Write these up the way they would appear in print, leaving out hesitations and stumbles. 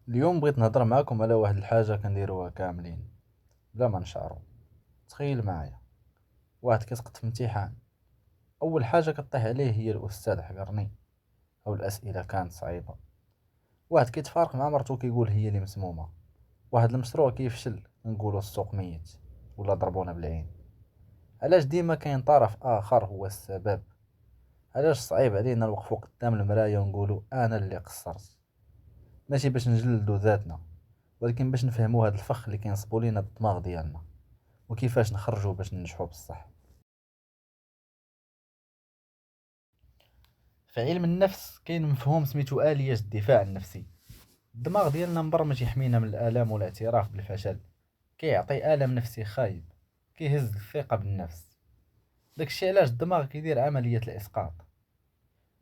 اليوم بغيت نهضر معاكم على واحد الحاجة كنديروها كاملين بلا ما نشعروا. تخيل معايا واحد كيسقط في امتحان، اول حاجة كطيح عليه هي الاستاذ حقرني او الاسئلة كانت صعيبة. واحد كيتفارق مع مرتو كيقول هي اللي مسمومة. واحد المشروع كيفشل نقولوا السوق ميت ولا ضربونا بالعين. علاش ديما كاين طرف اخر هو السبب؟ علاش صعيب علينا نوقفوا قدام المراية ونقولوا انا اللي قصرت؟ ماشي باش نجلدوا ذاتنا، ولكن باش نفهموا هاد الفخ اللي كينصبوا لينا الدماغ ديالنا، وكيفاش نخرجوا باش ننجحوا بصح. في علم النفس كاين مفهوم سميتو آلية الدفاع النفسي. الدماغ ديالنا مبرمج يحمينا من الآلام والاعتراف بالفشل. كيعطي ألم نفسي خايب كيهز الثقة بالنفس. داكشي علاش الدماغ كيدير عملية الإسقاط.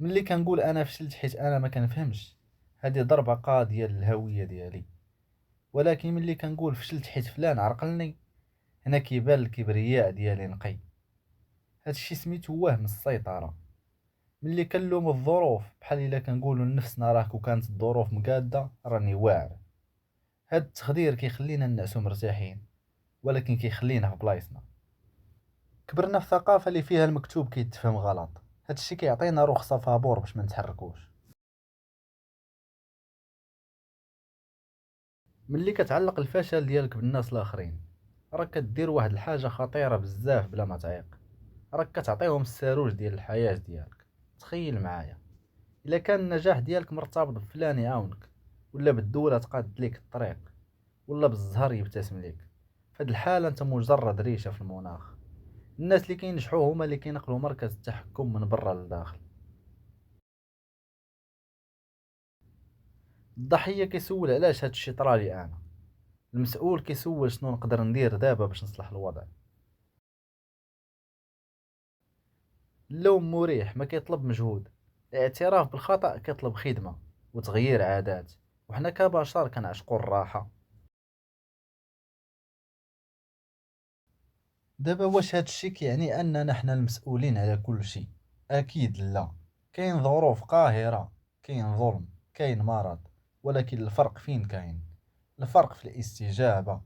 ملي كنقول أنا فشلت حيت أنا ما كنفهمش، هذه ضربة قاضية للهوية ديالي. ولكن ملي كنقول فشلت حيت فلان عرقلني، هنا كيبان الكبرياء ديالي نقي. هادشي سميتو وهم السيطرة. ملي كنلوم الظروف بحال الا كنقولوا لنفسنا راه كون كانت الظروف مقاده راني واعر. هاد التخدير كيخلينا نعسو مرتاحين، ولكن كيخلينا في بلايصنا. كبرنا في ثقافه اللي فيها المكتوب كيتفهم غلط. هاد الشي كيعطينا رخصه فابور باش ما نتحركوش. ملي كتعلق الفشل ديالك بالناس الاخرين، راك كدير واحد الحاجه خطيره بزاف بلا ما تعيق. راك كتعطيهم الساروج ديال الحياه ديالك. تخيل معايا، الا كان النجاح ديالك مرتبط بفلان يعاونك، ولا بالدوله تقاد ليك الطريق، ولا بالزهر يبتسم ليك، فهاد الحالة انت مجرد ريشة في المناخ. الناس اللي كينجحوا هما اللي كينقلوا مركز التحكم من برا للداخل. الضحية كيسول علاش هادشي طرالي انا، المسؤول كيسول شنو نقدر ندير دابا باش نصلح الوضع. اللوم مريح ما كيطلب مجهود، الاعتراف بالخطأ كيطلب خدمة وتغيير عادات. وحنا كبشر كنعشقوا الراحة. دابا واش هادشي كيعني اننا حنا المسؤولين على كل شيء؟ اكيد لا. كاين ظروف قاهرة، كاين ظلم، كاين مرض، ولكن الفرق فين كاين؟ الفرق في الاستجابة.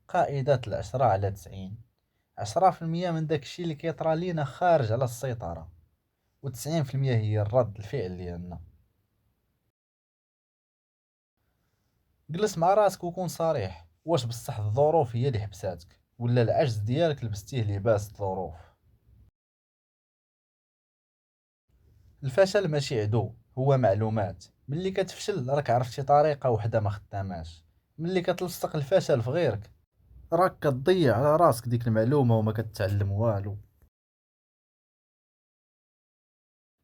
قاعدة العشرة على 90. 10% من داك الشي اللي كيطرى لينا خارج على السيطرة، و90% هي الرد الفعل ديالنا. جلس مع راسك وكون صريح، واش بصح الظروف هي اللي حبساتك، ولا العجز ديالك لبستيه لباس الظروف؟ الفشل ماشي عدو، هو معلومات. ملي كتفشل راك عرفتي طريقة وحدة ما خداماش. ملي كتلصق الفشل في غيرك، راك كتضيع على راسك ديك المعلومة وما كتعلم والو.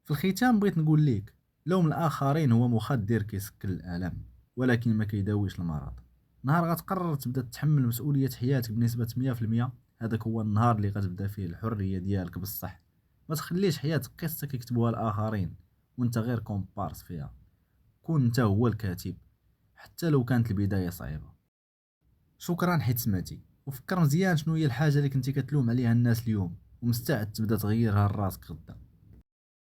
في الختام بغيت نقول ليك، لوم الآخرين هو مخدر كيسكن الآلام، ولكن ما كيداويش المرض. نهار غتقرر تبدا تحمل مسؤولية حياتك بنسبة 100%، هذاك هو النهار اللي غتبدا فيه الحرية ديالك بصح. ما تخليش حياتك قصة كيكتبوها الآخرين وانت غير كومبارس فيها. كون انت هو الكاتب، حتى لو كانت البداية صعيبة. شكرا حيت سمعتي، وفكر مزيان شنو هي الحاجة اللي كنتي كتلوم عليها الناس اليوم، ومستعد تبدا تغيرها لراسك غدا.